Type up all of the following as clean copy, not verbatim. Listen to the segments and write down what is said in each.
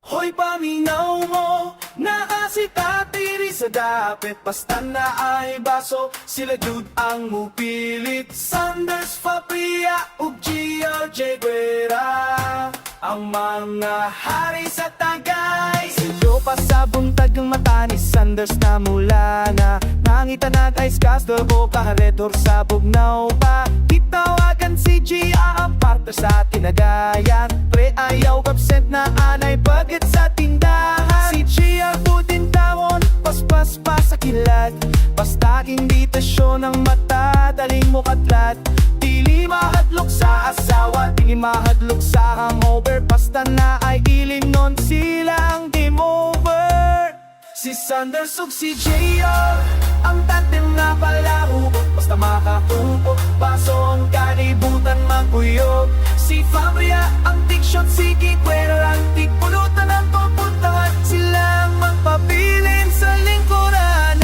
Hoy paminaw mo, naasita tiri sa dapit. Basta na ay baso, sila jud ang mupilit. Sanders, Fabria, ug GRJ Guerra, ang mga hari sa Tagay. Silyo pa sa buntag ng mata ni Sanders na mula na nangitanag ay Castle o kaharedor sa bugnaw pa. Itawagan si Gia ang partner sa tinagayan. Pre ayaw absent na anay bagit sa tindahan. Si Gia putin tawon, paspas pa sa kilat. Basta imbitasyon ng mata, daling mo katlat. Dili mahadlok sa asawa, dili mahadlok sa hangover. Basta na ay ilim nun sila ang game over. Si Sanders ug si JR, ang tatim na palaro. Basta makakupo, baso ang kanibutan maguyog. Si Fabria, ang diksyon, si Guerra, ang tikpulutan ang pupuntahan. Sila ang magpabilin sa lingkuran.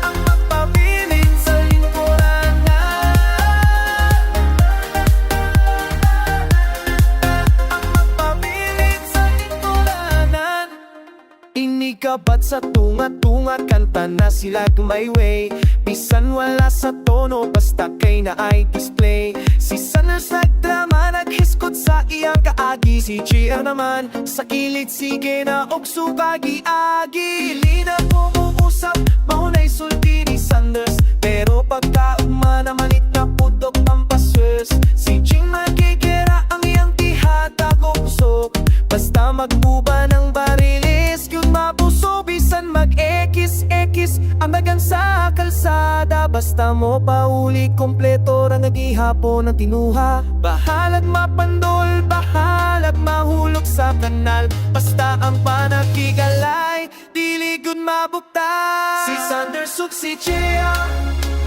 Ang magpabilin sa lingkuran. Ang magpabilin sa lingkuranan. Inikabat sa tunga-tunga, kanta na sila may way. Bisan wala sa tono, basta kay na ay display. Si Sanders nagdrama, naghiskot sa iyang kaagi. Si GR naman, sa kilid sige na og sukagi-agi. Lina pumuusap, maunay sulti ni Sanders. Pero pagkaugma na malit na putok ang paswes. Si Jing magkikira ang iyang tihatag o pusok. Basta mag-uba ng barilis, yun mapuso. Bisan mag-ekis-ekis, amagan sa kalsada. Basta mo pauli, kompleto ra nagihapon ng tinuha. Bahalag mapandol, bahalag mahulog sa kanal. Basta ang panakigalay, diligod mabukta. Si Sanders ug si Gia,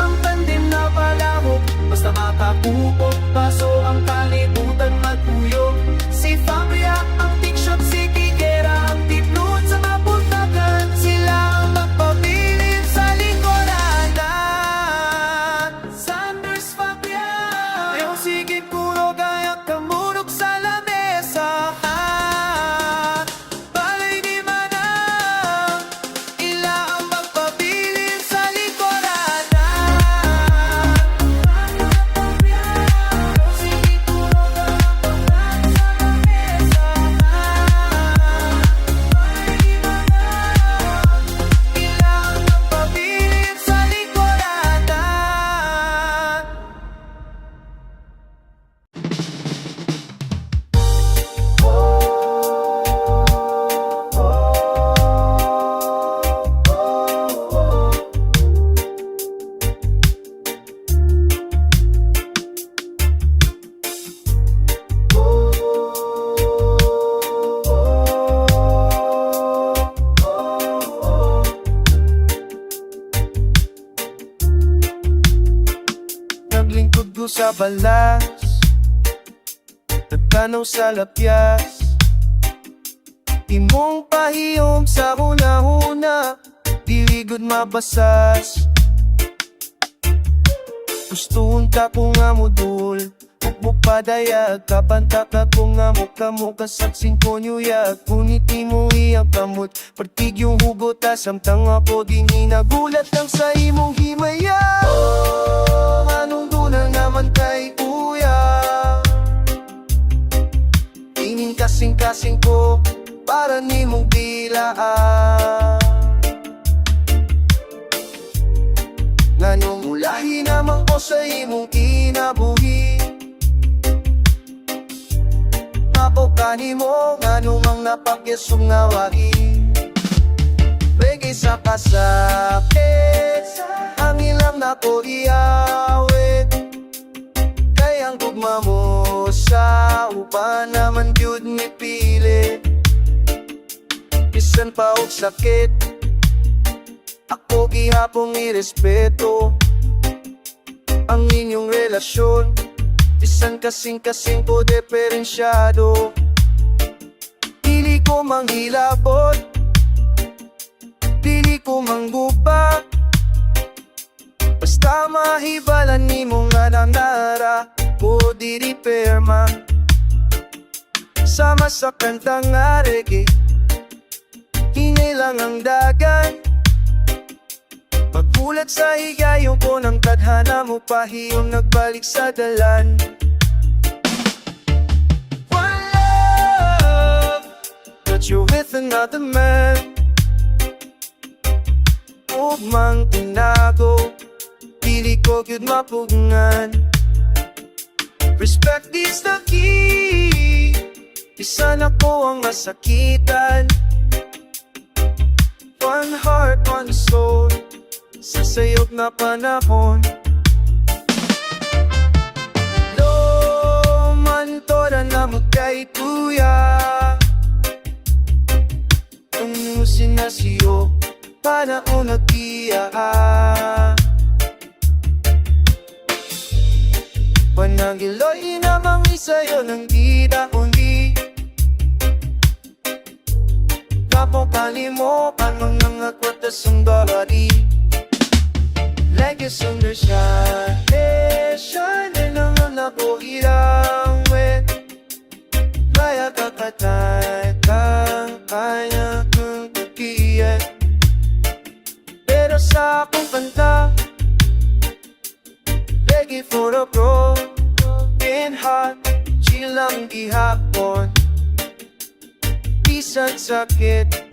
ang tandem na palahok. Basta makakupo, baso ang kalibutan maguyog. Si Fabria, ang tikshot, si Guerra, ang tipnood sa mapuntakan. Sila ang magpabilin sa lingkuranan. Sanders, Fabria, ayaw sige puro gaya kamurog sa lamesa. Balay di manang, ila ang magpabilin sa lingkuranan. Ayaw sige puro gaya kamurog sa lamesa. Balay di manang, ila ang magpabilin sa lingkuranan. Naglingkod ko sa balas, nagtanaw sa lapyas. Imong pahiyom sa huna-huna, diligod mabasas. Gustuhon ka ko nga modul, ug padayag. Kabantak na ko nga muka saksin ko nyuyag. Ngunit di mo iyang kamot, partig yung hugot. Asamtang ako din nagulat lang sa imong himaya. Oh, anong dulang naman kay kuya? Tingin kasing-kasing ko, para ni mong bilaan. Nganong mulahi naman ko sa imong kinabuhi. Ako kanimo, nganong ang napakyasong ngawahi. Reggae sa kasakit, ang ilang nako iawit. Kayang tugma mo sa upa naman yun ni pili. Bisan pa og sakit, ako gihapong irespeto ang inyong relasyon. Bisan kasing-kasing ko diferensyado, dili ko manghilabot, dili ko manggupa. Basta mahibalan ni mo nga nanara, ko di repair sama. Sama sa kantang reggae, ingay lang ang dagat. Pagpulat sa higayon ko ng tadhana mo, pahiyong nagbalik sa dalan. One love, but you're with another man. Ugmang tinago, pili ko gyud mapugngan. Respect is the key, isa na ko ang masakitan. One heart, one soul, sa sayop na panahon. Lo man toda na magkaituya, tumusin na siyo, panahon nag-iya. Panagiloy namang isayo ng di dauni. Kapong palimo, panong nangakwata sunggari. Like a sundershine, shine lang ang nabuhirang wet. Kaya kakatay kang kaya kong kukiyan. Pero sa akong kanta, reggae for a broken heart, chill lang gihapon, bisan sakit.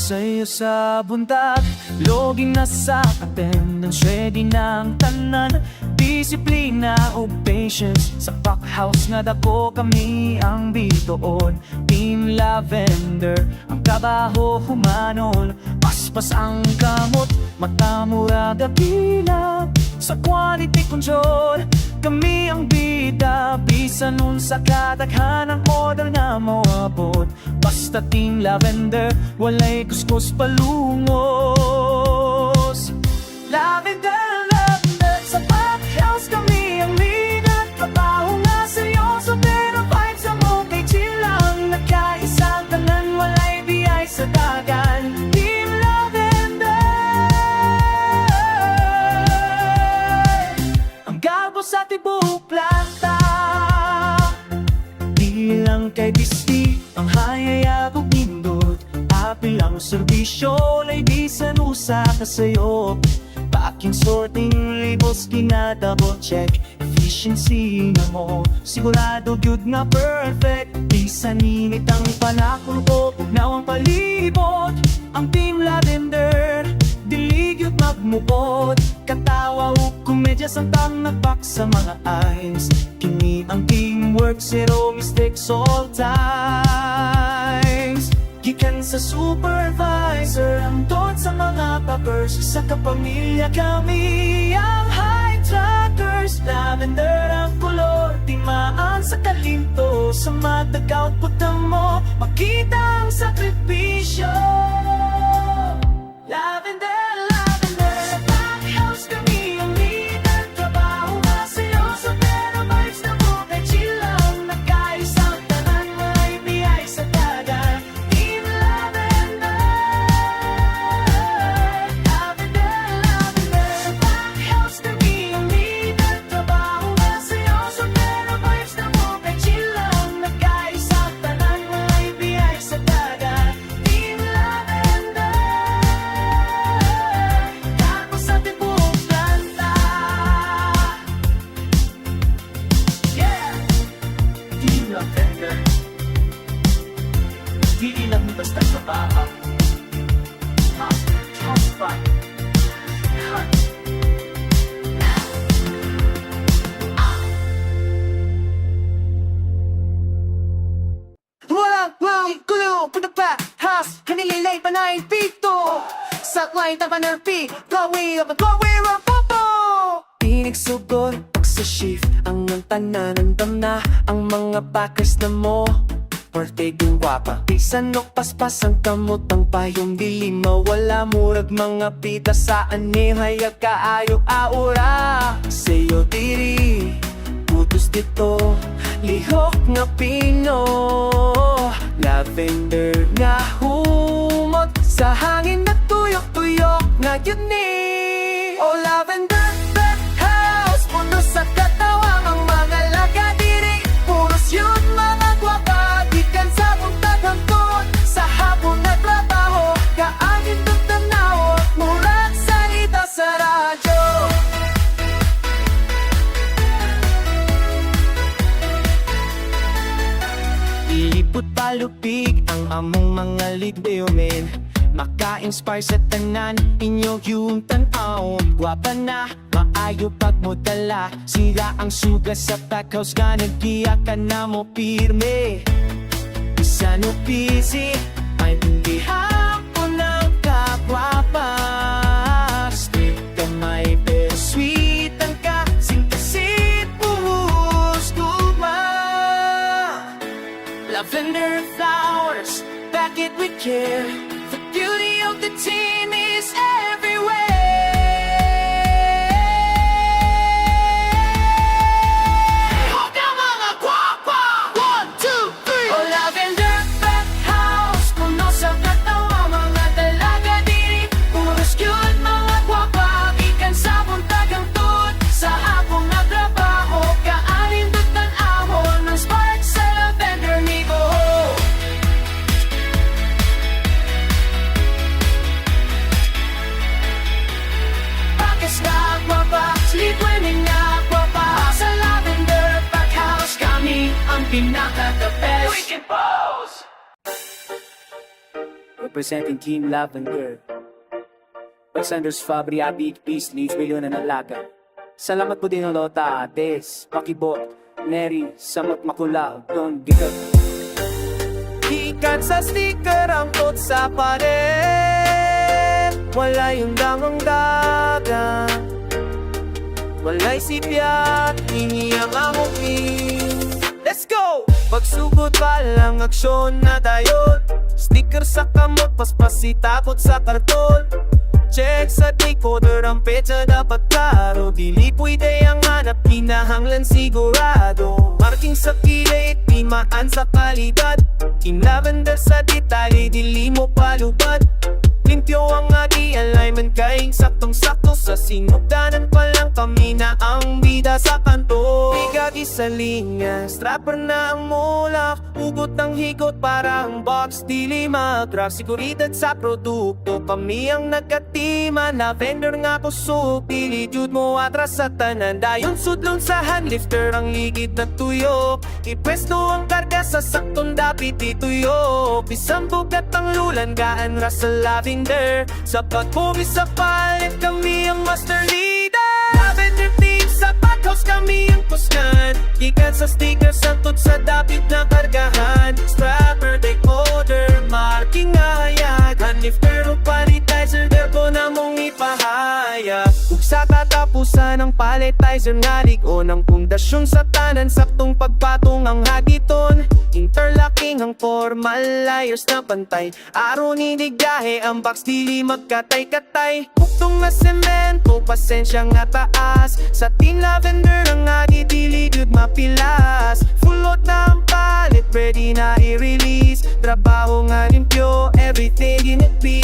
Sa'yo sa buntat, loging nasa attendance, ready na ang tanan. Disiplina o patience, sa packhouse nga dako kami ang bitoon. Team Lavender, ang trabaho humanon. Paspas ang kamot, matamura dakila. Sa quality control, kami ang bida. Bisan nun sa kadaghanang order na mawabot. Basta Team Lavender, walay kuskus palungos. Lavender, lavender, sa packhouse kami ang leader. Trabaho nga seryoso pero vibes sa mo kay chill lang. Nagkaisang tanan, walay biyay sa dagan. Team Lavender, ang garbo sa tibok planta. Di lang kay Disti ang hayayag ug nindot. Apil ang serbisyo, lay di sanusa ka sayo. Packing, sorting, labels, kina-double check. Efficiency na mo, sigurado gyud nga perfect. Di saninit ang panakol ko, now ang palibot. Ang Team Lavender, dili gyud magmukot. Katawa o komedya samtang nagbak sa mga eyes. Kini ang teamwork, zero mistakes all times. Gikan sa supervisor, ang tot sa mga papers. Sa kapamilya kami ang high trackers. Lavender ang kulor, timaan sa kalinto. Sa madag output mo, makita ang sakripisyo. Lavender, lavender, sa packhouse kami ang leader. Trabaho nga seryoso pero vibes na mo kay chill lang. Nagkaisang tanan, may biyay sa dagat. Team Lavender, lavender, lavender, sa packhouse kami ang leader. Trabaho nga seryoso pero vibes na mo kay chill lang. Nagkaisang tanan, may biyay sa dagat. Team Lavender, garbo sa tibok planta. Yeah! Team Lavender, di lang basta trabaho. House fun. Walang gulo, punta pa, house, kanililay pa na pito. Sa line, tapa na pi, gawi up, popo. Tinig sugod, pag sa shift, ang tanan, andam na, ang mga backers na mo. parte yung gwapa Pisanok paspas ang kamot ang payong dili mawala murag mga pita sa ani hayag kaayo aura Sayo diri, putos dito, lihok nga pino Lavender nga humot sa hangin na tuyok-tuyok nga yun ni Oh lavender house, puno sa katawa ang mga laga diri Puros yun mga gwapa, gikan sa buntag hangtod Sa hapon na trabaho, kaangin ng tanaw Murag salita sa radyo Ilipot palupig ang among mga ligdeomen Maka-inspire sa tanan, inyo yung tanaw Gwapa na, maayo pagmodala Sila ang suga sa packhouse ka nagkiyakan na mo pirme Isa no busy, maintindihan ko ng kagwapa Street ka may pero sweet ang kasing-kasit Puhus guma Lavender flowers, back it with care The beauty of the team is everywhere Huwag mga gwapa! 1, 2, 3 Oh lavender house, puno sa katawa mga dalaga diri Puros cute mga gwapa, ikan sa buntag ang tut Sa hapong na trabaho, kaanin dutan ahon Ng spark sa lavender nigo Bakit ka gwapa, sleep winning na gwapa Sa lavender house, kami ang pinaka-the best We can pose! Representing Team Lavender Alexander's Fabri, Abig, Peace, Leeds, Milyon na nalaga Salamat po din ng Lota, Des, Pakibot, Neri, Samot Makula, Don Digat Ikan sa sticker ang tot sa pared Wala yung damang daga Wala'y sipyat, hingi ang amukin Let's go! Pagsugod pa lang aksyon na dayon Sticker sa kamot, paspasi takot sa karton Check sa decoder ang petsa dapat klaro Dili pwede ang hanap, kinahanglan sigurado Marking sa kilid, timaan sa kalidad Team Lavender sa detalye, dili mo palubad Limpyo ang adi alignment kay saktong-sakto Sa sinugdanan pa lang kami na ang bida sa kanto Bigag isa linya, strapper na ang mulak Ugot ng higot parang box, dili mag-rock Siguridad sa produkto, kami ang nagkatima Lavender nga kusog, dili jud mo atras sa tanan Dayon sudlon sa handlifter ang ligid na tuyok Ipwesto ang karga sa saktong dapit ituyo Bisang bugat ang lulan, gaan ra sa lavender Sa pag-movie sa palit, kami ang master leader Lavender team, sa packhouse kami ang puskan Gikan sa sticker, santod sa dapit na kargahan Strapper, decoder, marking hayag Handlifter o palitizer, derbo na mong ipahayag Ug sa katapusan ng palitizer nga ligo ng pundasyon sa tanan Saktong pagpatong ang hagiton Interlocking ang formal, layers na pantay Araw ni digahe, ang box dili magkatay-katay Huktong na semento, pasensya nga taas Sa Team Lavender ang agi dili jud mapilas Fullot na ang palit, ready na i-release Trabaho nga limpyo, everything in it be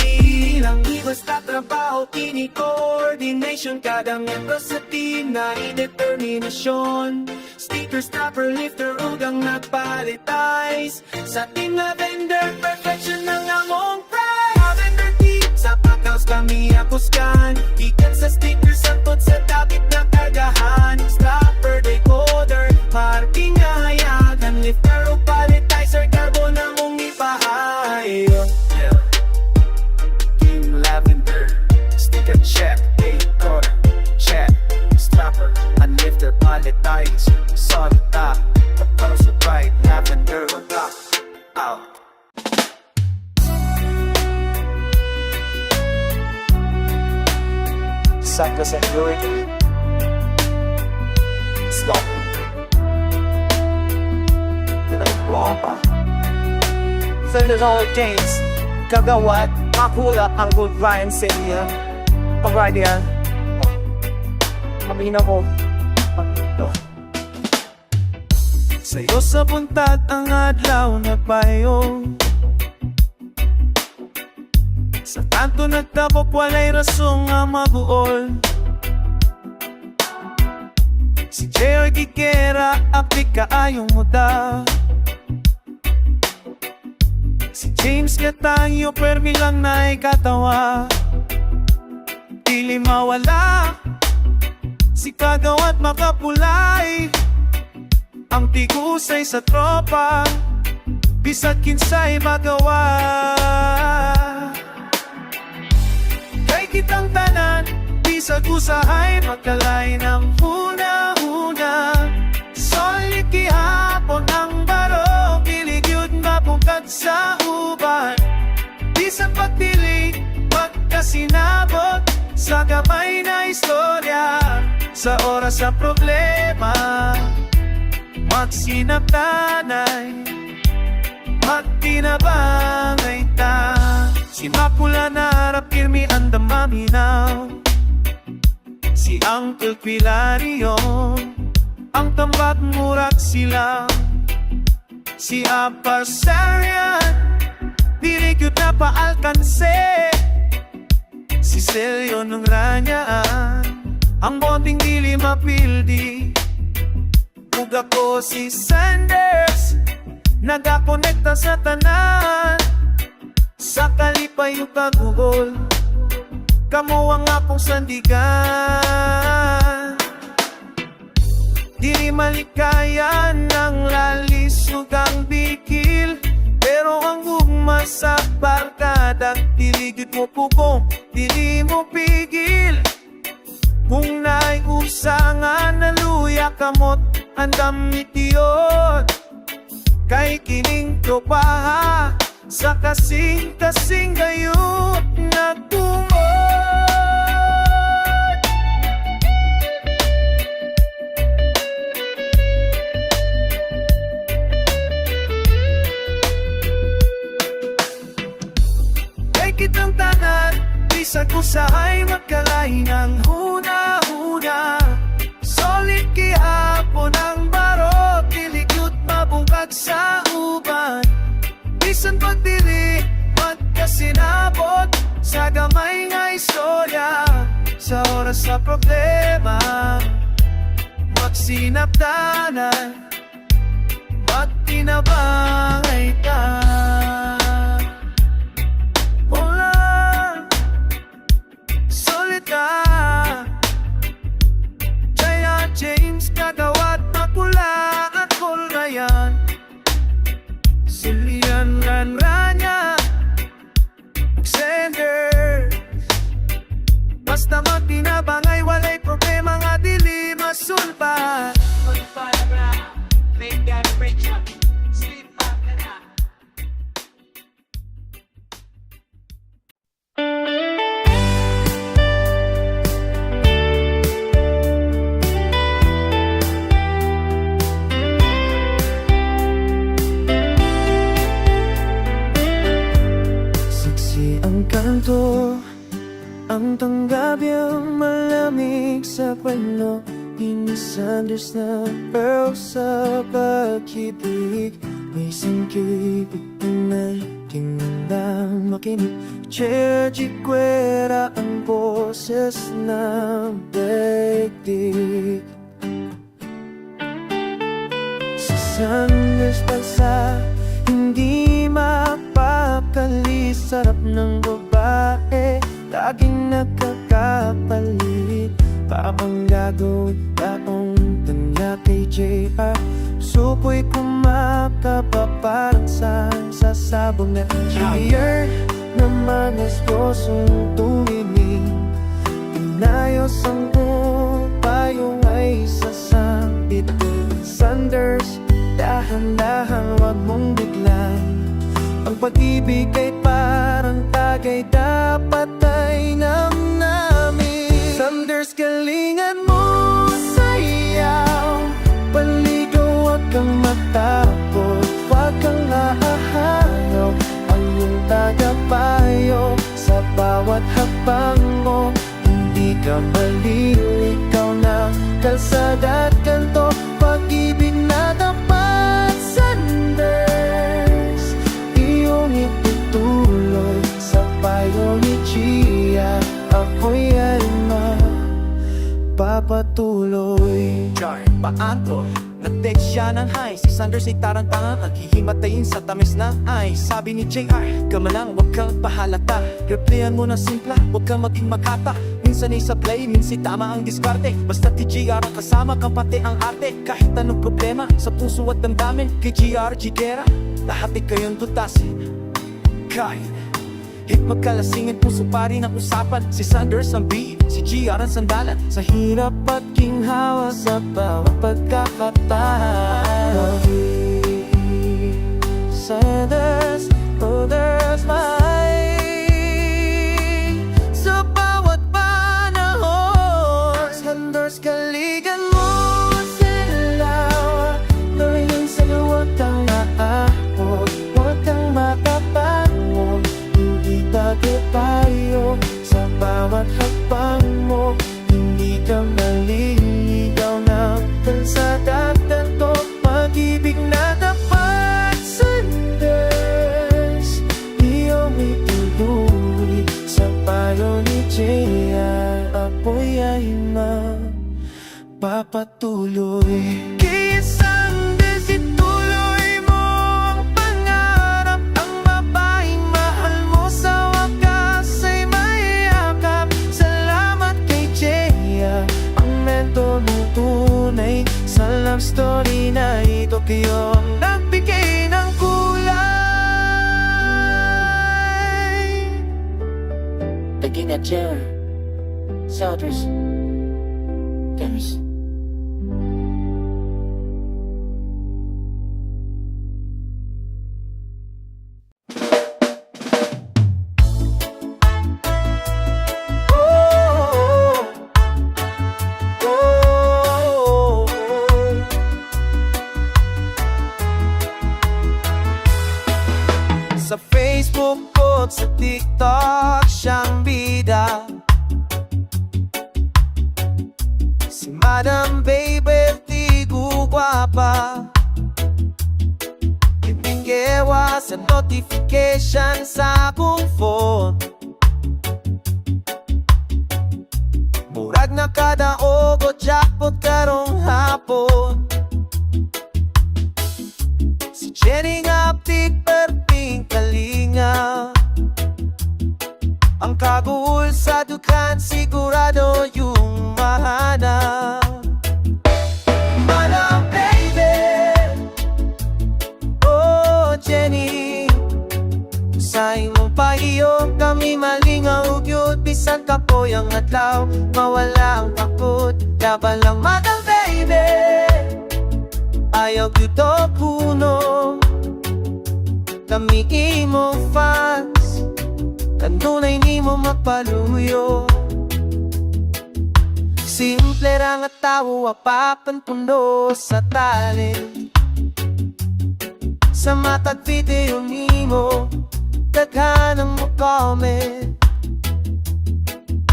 Lang basta trabaho, kini coordination Kada membro sa team na i-determinasyon Sticker, stopper, lifter, ugang nagpalitize Sa Team Lavender, perfection ng among prize Lavender team, sa packhouse kami akuskan Ikan sa sticker, saktot sa dapit na kargahan Stopper, decoder, parking hayagan Lifter o palitizer, carbon na mong ipahayo Team Lavender, sticker check, decoder, check Stopper, unlifter, palitizer, solita Packhouse sa right, Lavender, lock, out Sakto sa fluid Stop Nagbuha pa sa Lolo James Kagawad, makula ang good vibes sa iya Pag-ride yan Kamina ko Sa'yo sa buntag ang adlaw nagpayo Sa tanto nagtabok walay rasong nga mabuol Si Jeoy Gigera apik kaayong muda Si James Gatayo permi lang na ikatawa Dili mawala Si Kagawad makapulay Ang tigusay sa tropa Bisag kinsay magawa Kay kitang tanan Bisag usahay magkalay ng huna-huna Solid kihapon ang baro Kilig yun mapungkat sa uban Bisag pagpili magkasinabot Sa gamay na istorya Sa oras sa problema Magsinaptanay Magtinabangay ta Si Mapula na harap kirmi ang damaminaw Si Uncle Pilario Ang tambak murak sila Si Apar Sarian Dirigyot na paalkanse Si Celio nung ranyaan Ang bonding dili mapildi Buga ko si Sanders Nagakonekta sa tanan Sa kalipay yung kagugol Kamo ang apong sandigan Dili malikayan ng lalisog ang bikil Pero ang gugma sa barkada Diligid mo pugong, dili mo pigil Kung na'y usangan naluya kamot Andam itiyot Kay kining tropaha Sa kasing-kasing gayot Nagtungod Kay kitang tanan Bisag usahay magkalay ng huna-huna Solid kihapon ang baro Tiligyot mabungkag sa uban Bisan pagdili magkasinabot Sa gamay nga istorya Sa oras sa problema Magsinaptanan Magtinabangay ka Wala Solid ka James Kagawad Mapula at Colrayan Silian Ranranya Sender Basta magtinabangay walay problema nga dili masulpa kanto Ang tanggabyang malamig sa pano Inisanders na pearl sa pag-ibig May sangkibig na tingnan makinig Chergy Guerra ang boses ng daigdig Sa Sanders bansa hindi mapakali Sarap ng babae Laging nagkakapalit Paabang gagawin taong tanda kay JR Supo'y kumakaba parang sa sasabog na engineer Naman esposong tumiming Inayos ang payong ay sasambit Sanders, dahan-dahan wag mong biglan Ang pag-ibig ay parang tagay dapat ay namnamin Sanders, galingan mo sayaw Paligaw, wag kang matakot Wag kang aaharaw bawat hakbang mo. Hindi ka maliligaw ng kalsada at kanto. Pag-ibig na dapat sanders, iyong itutuloy sa payo ni Gia. Ako'y ay papatuloy. Char, paato nag-text siya ng hi. Si Sanders ay tarantangan, naghihimatayin sa tamis na ay. Sabi ni JR, kamalang wag kang pahalata. Replyan mo na simpla, wag kang maging makata. Minsan ay sa play, minsan tama ang diskarte. Basta ti JR ang kasama kang pati ang arte. Kahit anong problema, sa puso at damdamin. Kay JR, Jigera, lahat ay kayong tutasin. Kahit hit magkalasingin, puso pa rin ang usapan. Si Sanders ang beat, si GR ang sandalan. Sa hirap at ginhawa sa bawat pagkakataon. Sanders, others mine. Sa bawat panahon, Sanders, kaligan mo sila. Gawin sa huwag kang maahon, huwag kang makapangon. Hindi tayo tayo sa bawat hakbang mo. Hindi ka maliligaw ng kalsada at kanto. Pag-ibig na dapat sanders, iyong ituloy sa payo ni Gia. Ako'y ay papatuloy. Kaya Sanders, ituloy mo ang pangarap. Ang babaeng mahal mo sa wakas ay mayakap. Salamat kay Gia, ang mentor mo tunay sa love story na ito. Kayo ang nagbigay ng kulay. Looking at your shoulders, Dennis. Sa Facebook ko at sa TikTok siyang bida. Si Madam Baby di guwapa. Ibingewa sa notification sa akong phone. Murag na kada ogo jackpot karong hapon. Si Jenny nga aptik perping kalinga. Ang kabuul sa dukan sigurado yung mahanap. Madam Baby, oh Jenny, sa imong pahiyo kami malingaw yun. Bisan ka po yung adlaw, mawala ang takot. Laban lang Madam Baby, ayaw dito puno. Kami imo fans, kanunay ni mo magpaluyo. Simple lang at tao, apapan puno sa talent. Sa matag video ni mo, daghanang mo comment.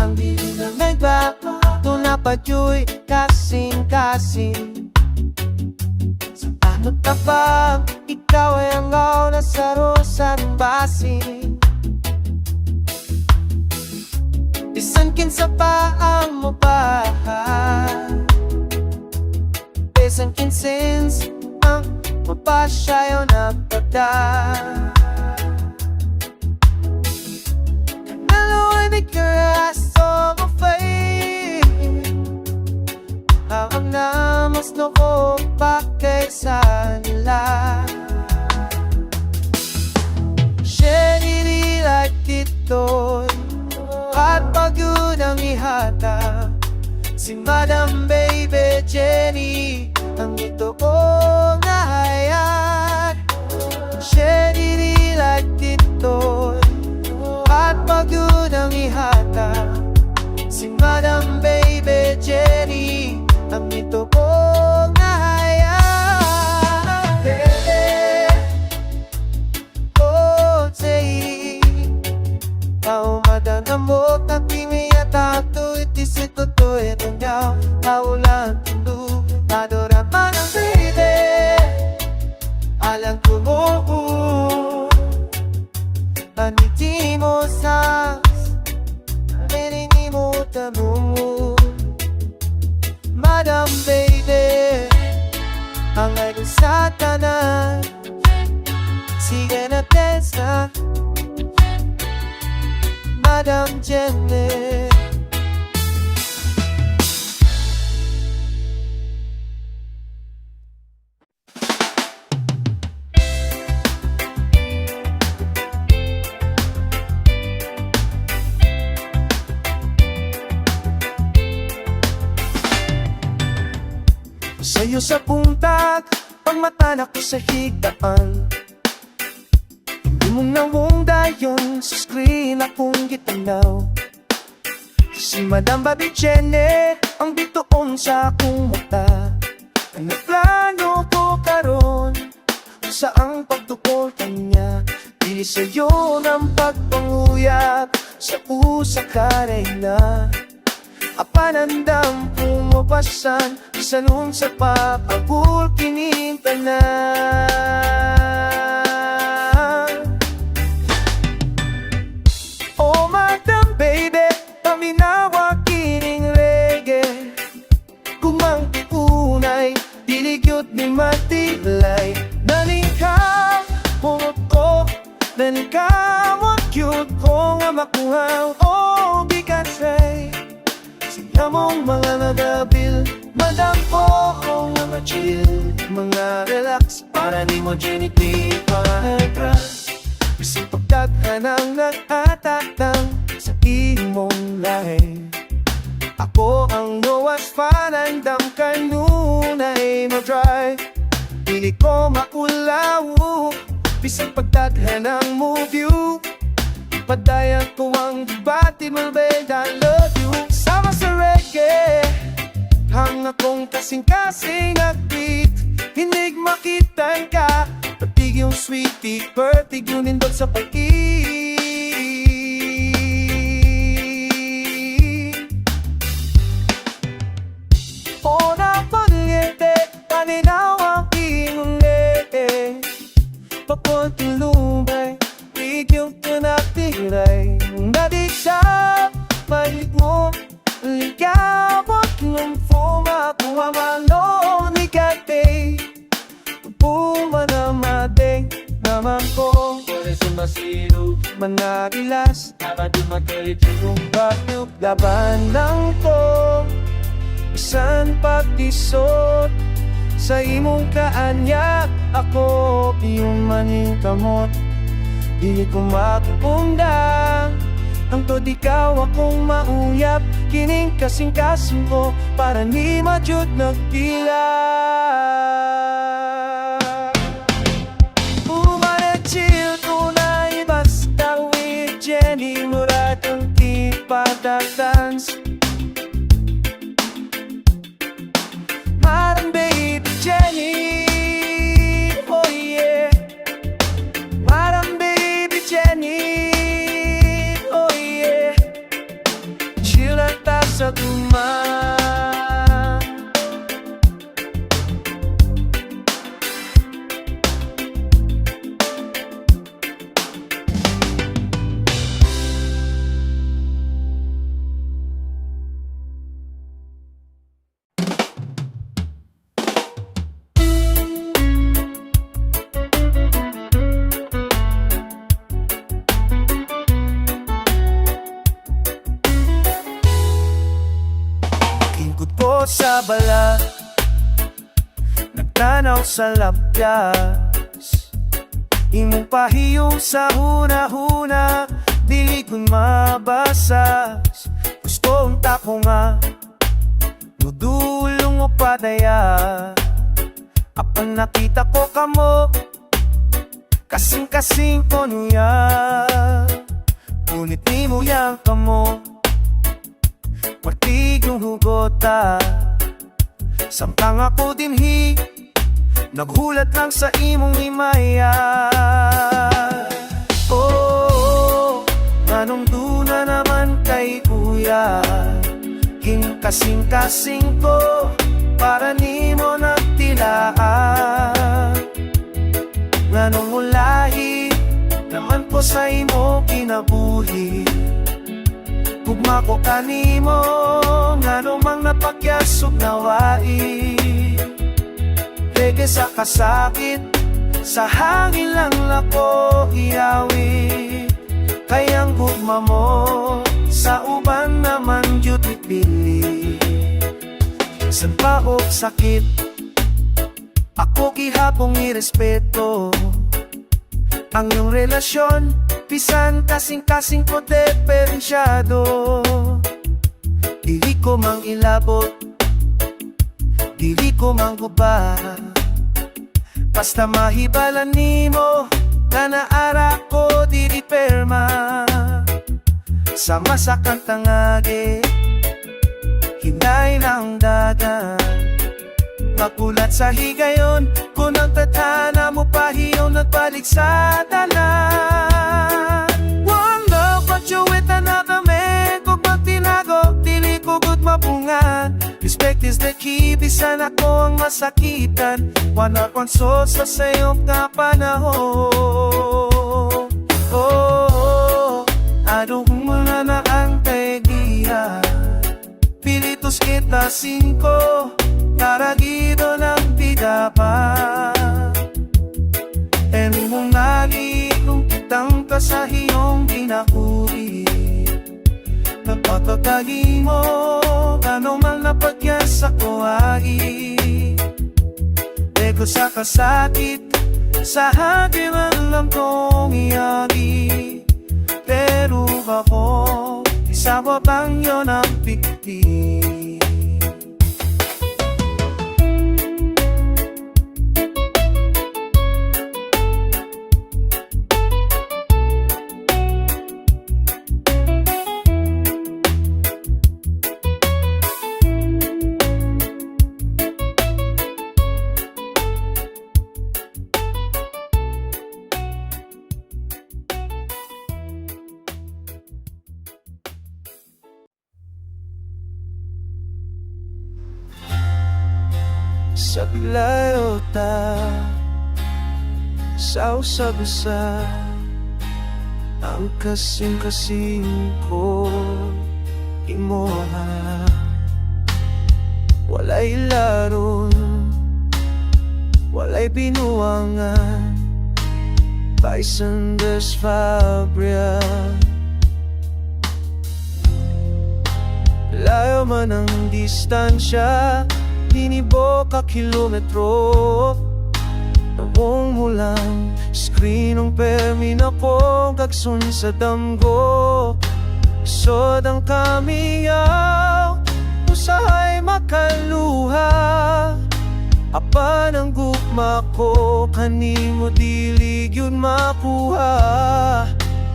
Ang dili na nagbabato na padyu'y kasing-kasing. Ano tabang ikaw ay ang na sa rosan basing. Bisan kinsa pa ang mo ba, bisan kinsins ang mapasyayo na pagda. Kanaloy may karaso mo fay, hawag na mas noko pa kaysa nila. Sherry like dito at pagod ang ihata. Si Madam Baby Jenny ang ito kong nahayag. Sherry like dito at pagod ang ihata. Si Madam Baby Jenny ang ito kong nahayag. Oh, say, paumadan mo mo. Madam Baby, ang aking sa tanan. Sige na Tessa, Madam Jenny. Sa'yo sa puntag, pagmatanak ko sa higaan. Hindi mong nawong dayon, sa screen akong gitanaw. Si Madam Bobby Jenny, ang bituon sa akong mata. Ang plano ko karon, saang pagtukol kanya. Dili sa'yo ng pagpanguyap, sa usa karay na. Apanandam pumapasan, isanong sa papagul kininta na. Oh Madam Baby, paminawa kining reggae. Kumangkipunay, diligyot ni matilay. Nalingkaw, pungot ko, nalingkaw ang cute ko nga makuhaw. Oh, di ka say siya mong mga nagabil, madam ko nga ma-chill, mga relax, para ni mo Jenny di pa-atras. Kasi pagdaghan ang nag-atatang sa imong lahi. Ako ang noas panandam kanunay mag-drive. Pili ko makulaw, bisang pagdaghan ang move you. Padayan ko ang bati mo, babe, I love you. Sama sa reggae, hang akong kasing-kasing nag-beat. Hinig makitan ka, patig yung sweetie, pertig yung nindot sa pag-ibig. O na palyete, paninaw ang inunete. Papunting lumay, yung tinatiray. Dati sa balik mo, ligabot ng fuma. Pumamalo ni Kate, pumanamating naman ko. Kore sumasiro, managilas, nakadi makalit yung bakyo. Laban lang ko, isan pagdisot. Sa imong kaanya, ako yung maning kamot. Di ko mapupunda, ang tod ikaw akong mauyap. Kining kasing-kasing ko, para ni madyod nagtila. Umana-chill, tunay basta with Jenny. Murat ang tipa-dance. Madam Baby Jenny, oh yeah. Madam Baby Jenny, oh yeah. Chill at sa tuma. Sa bala, nagtanaw sa labdas. Imong pahiyong sa huna-huna, dili ko mabasas. Gusto unta ko nga, nudulong o padaya. Apan nakita ko kamo, kasing-kasing ko nuya. Ngunit ni mo yang kamo, partig yung hugota. Samtang ako dinhi, naghulat lang sa imong himaya. Oh, anong duna naman kay kuya. King kasing-kasing ko, para ni mo nagtilaan. Nganong ulahi, naman po sa imo kinabuhi. Ugma ko kanimo ngano mang napakyasog nawai. Peke sa kasakit sa hangin lang lako iyawi. Kayang gugma mo sa uban naman jud ipili. San pa og sakit ako gihapong irespeto ang iyong relasyon. Pisan kasing-kasing ko diferensyado. Dili ko mang ilabot, dili ko mang guba. Basta mahibalan nimo na naara ko dili perma. Sama sa kantangage hinay ng dagat. Magulat sa higayon kung ang tadhana mo pahiyaw nagbalik sa tanan. Wala patyuwitan na kami kung magtinago dili ko good mabungan. Respect is the key, bisan ako ang masakitan. Wala konsol sa sayong kapanahon. Anong mga naantay diya pilitos kita 5 karagido ng bida pa. Mong nagi kung kitang kasahiyong pinakuri. Napapagagi mo ano man napagyas ako agi. Eko sa kasakit sa hagim ang lang kong iagi. Pero ako isa ko bang yun ang pikti. Sa bilayo ta sa usab-usab ang kasing-kasing ko imoha. Walay laron, walay binuangan, Bison des Fabria. Layo man ang distansya, Tinibo ka kilometro. Tawong mo lang screenong permin ako kagsun sa damgo. Isod ang kamiyaw usahay makaluha. Apan ang gugma ko kanimo dili yun makuha.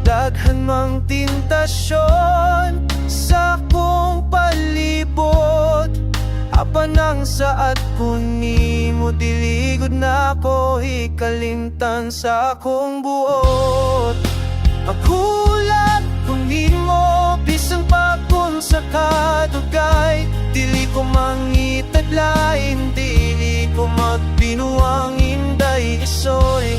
Daghan mang tintasyon sa kong palibot. Apan ang saat ko nimo diligod na ko ikalimtan sa akong buot. Magulat kung nimo bisan pa kung sa kadugay. Dili ko mangitadlain, dili ko magbinuang inday isoy.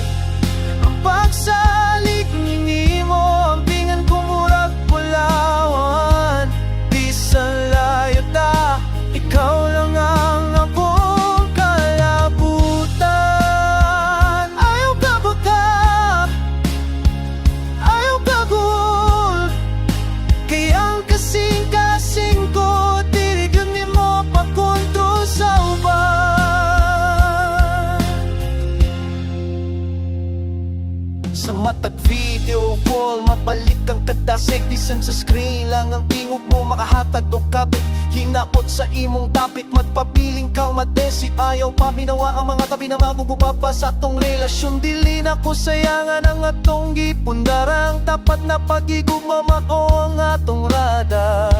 Ang pagsalig nimo ang pingan ko murag pulawan. Bisan layo ta, ikaw lang ang akong kalabutan. Ayaw ka bakak, ayaw ka gul. Kaya ang kasing-kasing ko diligan mo pakontrol sa uban. Sa matag video call, mabalik ang kadasig. Bisan sa screen lang ang tingog mo makahatag o kapit. Hinaot sa imong dapit, magpabiling kang madesi. Ayaw pa minawa ang mga tabi na magugubaba sa atong relasyon. Dili na ko sayangan ang atong gipundarang. Tapat na pagigugmama ko ang atong rada.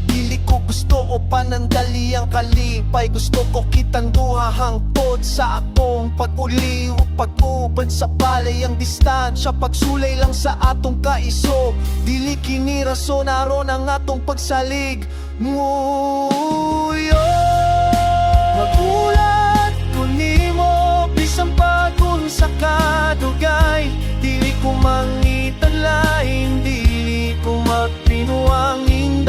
Dili ko gusto o panandali ang kalipay. Gusto ko kitang duha hangtod sa akong pag-uliw. Pag-ubad sa balay ang distansya, pagsulay lang sa atong kaiso. Dili kini rason aron ang atong pagsalig. Nguyo magulat ko nimo bisan pa kung sa kadugay. Dili ko mangitanlain, dili ko magpinuangin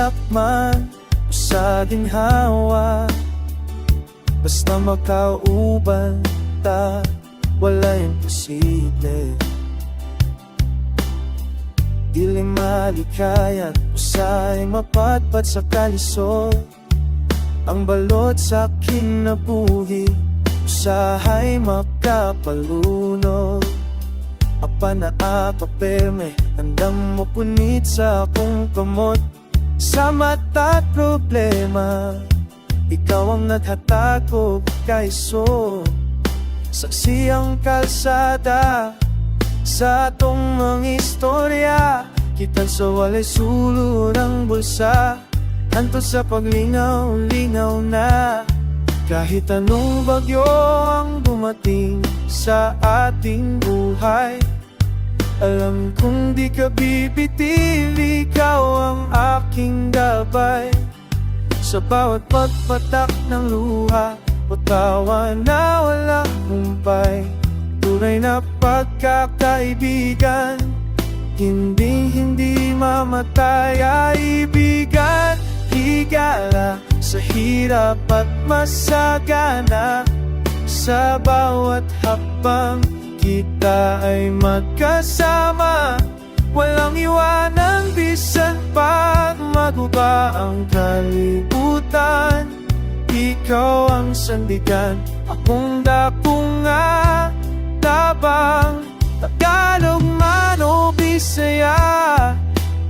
lakman o sa ginhawa. Basta makauban ta, wala imposible. Dili malikayan, usay mapatpat sa kalisod. Ang balot sa kinabuhi, usahay makapalunod. Apan na apapeme, andam mo punit sa akong kamot. Sa mata at problema, ikaw ang naghatag ko kaiso. Saksi ang kalsada sa atong mga istorya. Kitan sa walay sulod ang bulsa, anto sa paglingaw-lingaw na. Kahit anong bagyo ang dumating sa ating buhay, alam kong di ka bibitil, ikaw ang aking gabay. Sa bawat pagpatak ng luha o tawa na walang humpay, tunay na pagkakaibigan, hindi mamatay. Kaibigan, higala sa hirap at masagana. Sa bawat hakbang, kita ay magkasama. Walang iwanan bisan pag maguba ang kalibutan. Ikaw ang sandigan, akong dapunga. Tabang, Tagalog man o Bisaya,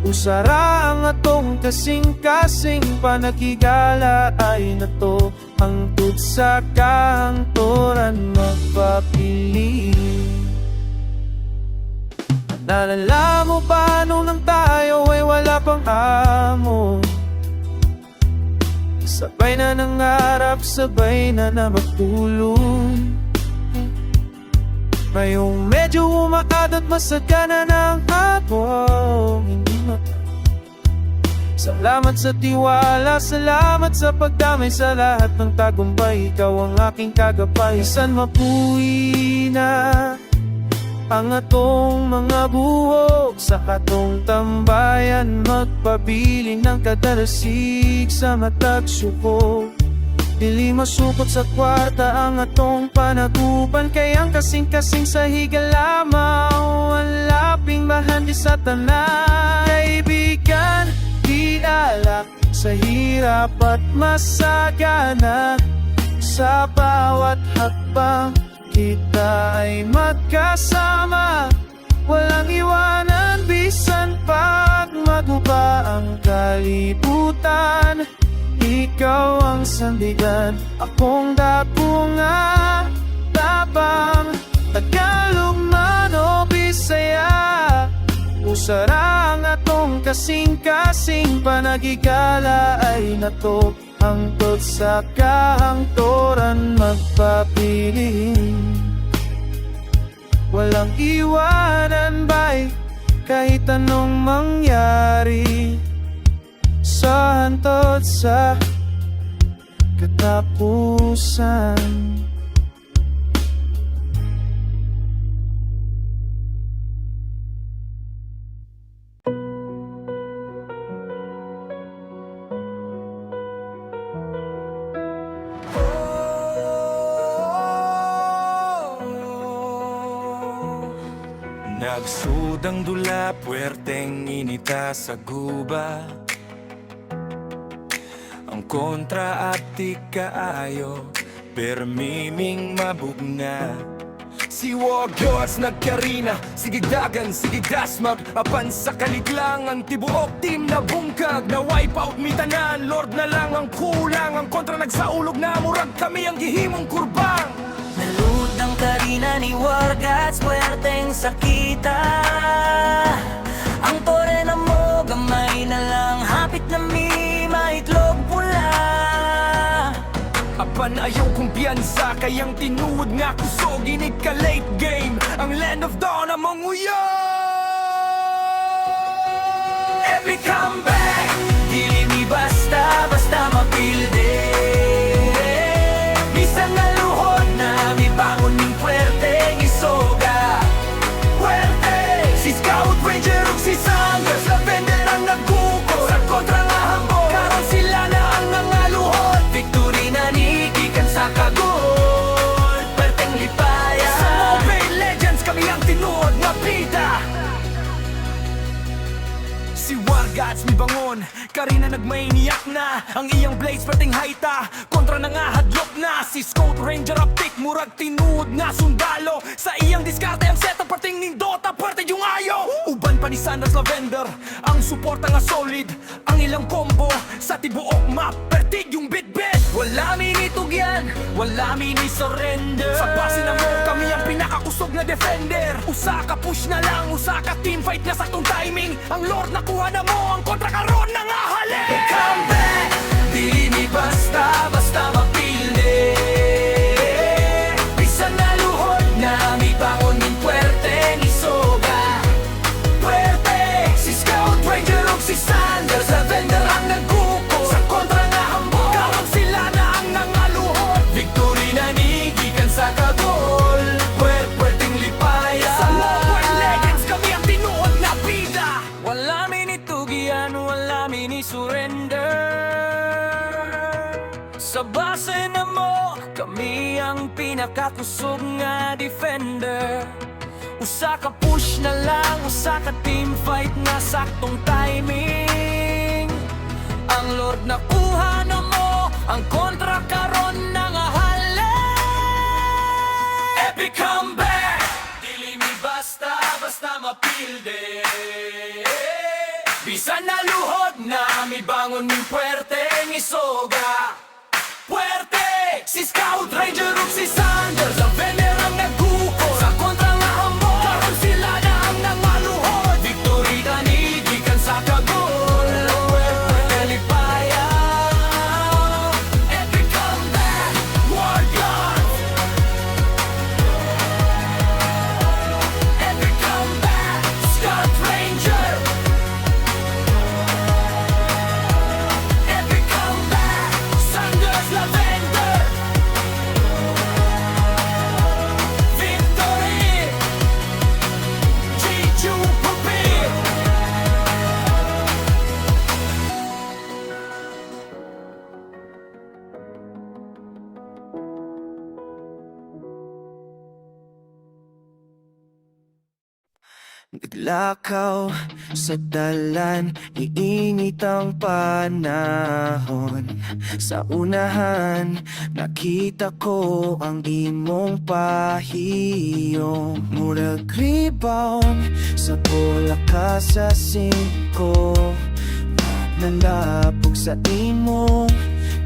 usara ang atong kasing-kasing panagigala ay nato. Hangtod sa kahangturan magpapili. Naalala mo ba nung nang tayo ay wala pang amo? Sabay na nangarap, sabay na matulong. Ngayong medyo umaad at masagana ng hapon, hindi salamat sa tiwala, salamat sa pagdamay sa lahat ng tagumpay. Ikaw ang aking kagabay. San mapuwi na ang atong mga buhok sa katong tambayan, magpabiling ng kadalasig sa matag suko. Dili masukot sa kwarta ang atong panaguban, kay ang kasing-kasing sa higalaman, ang laping bahandi sa tanan. Kaibigan, di alak sa hirap at masagana. Sa bawat hakbang, kita ay magkasama. Walang iwanan bisan pag maguba ang kalibutan. Ikaw ang sandigan, akong dapunga. Tabang, Tagalog man o Bisaya, usara ang atong kasing-kasing panagigala ay nato. Hangtod sa kahangturan magpapiling. Walang iwanan bay, kahit anong mangyari. Sa hantod sa katapusan. Nagsudang dula, puwerteng inita sa guba. Ang kontra at di kaayo, permiming mabugna. Si Wogyots nagkarina, sige dagan, sige dasmag. Apan sa kaliglang, ang tibuok team na bungkag. Na wipe out mi tanan, Lord na lang ang kulang. Ang kontra nagsaulog na murag kami ang gihimong kurbang. Naludang karina ni Wargats, puwerteng sakita. Ang tore na mo, gamay na lang, hapit na mi, maitlog pula. Apan ayaw kumpiyansa, kayang tinuod nga kusog. Init ka late game, ang land of dawn among uyo. Epic comeback, Dili mi basta, basta mapilde. Bisan na luhod na, mi bangon ning puwerteng isoga. Puerte, Si Scout Ranger ug si Sanders, lavender ang nagbuko. Sa kontra nga hambal sa kagol, perteng lipaya. Sa Mobile Legends kami ang tinuod na bida. Si Wargats mi bangon, Karina nagmainiak na. Ang iyang blades perting haita, kontra na nga hadlok na. Si Scout Ranger Uptick, murag tinuod nga sundalo. Sa iyang diskarte ang setup perting nindota, pwerte yung ayo. Uban pa ni Sanders Lavender, ang suporta nga solid. Ang ilang combo, sa tibuok map, pertig yung bit-bit. Wala minitog yan, wala mini surrender. Sa base na mo, kami ang pinakakusog na defender. Usa ka push na lang, usa ka teamfight na saktong timing. Ang Lord nakuha na mo, ang kontra karon na nga hali. Come back, di ni basta mapilde. Bisan na luhod na mi bangon min puerte ni soga. Puerte, si Scout Ranger ug si Sanders Lavender ang nagkuko. Sa kontra nga hambog, karon sila na ang nangaluhod. Victory na nigikan sa kagol, puerting lipaya. Sa Mobile Legends kami ang tinuod na bida. Wala minitugian, wala mini surrender. Sa base na mo, kami ang pinakakusog nga defender. Usa ka push na lang, usa ka teamfight nga saktong timing. Ang Lord nakuha na mo, ang kontra karon na nga hali. Epic comeback, dili mi basta mapilde. Bisan na luhod na mi bangon mi puerte ni soga. Puerte, si Scout Ranger ug si Sanders Lavender ang nagkuko. Sa kontra nga hambog, karon sila na ang nangaluhod. Victory na nigikan sa kagol, puerte lipaya. Epic comeback, War God. Epic comeback, Scout Ranger. Epic comeback, Sanders Lavender. Victory, G2 Pupil. Naglakaw sa dalan, iinit ang panahon. Sa unahan, nakita ko ang imong pahiyong. Murag rebound sa bola ka sa 5. Nalapog sa imong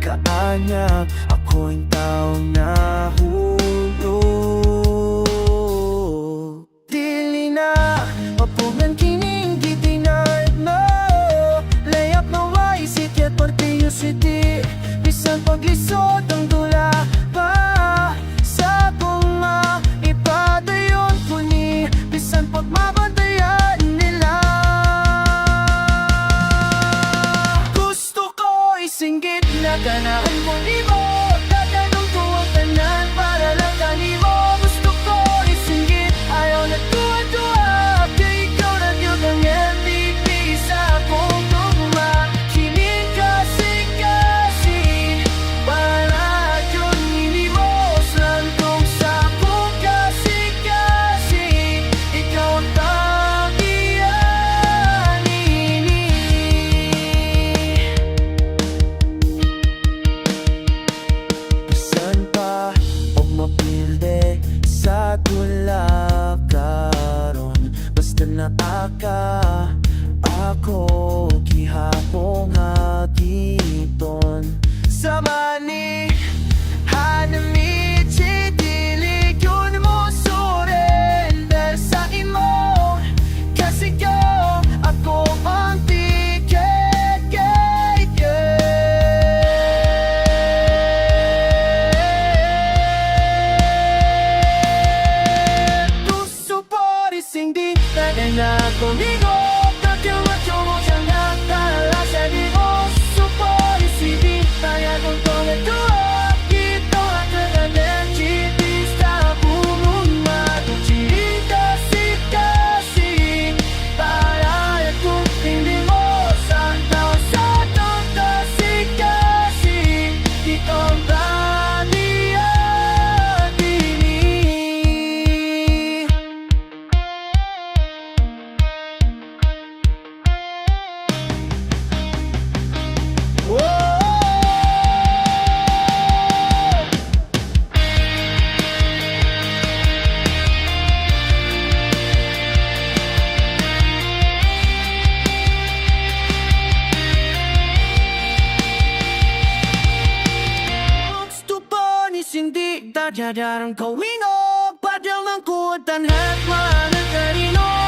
kaanyag, ako'y taong nahulog. Dili na mapunan kining gitinard mo. Layap na way sikyat partiusity. Bisan paglisod ang dula pa sa bunga, ipadayon ko ni. Bisan pagmabantayan nila. Gusto ko isinggit na ganahan mo ni mo. Dadanong ko ang tanan para lang kanimo. Gusto ko isinggit, ayaw na tuwa-tuwa. Kaya ikaw na yun ang MVP sa akong tugma. Kinig kasi para Hindi dadarang kawino Padal ng kutan at manang karino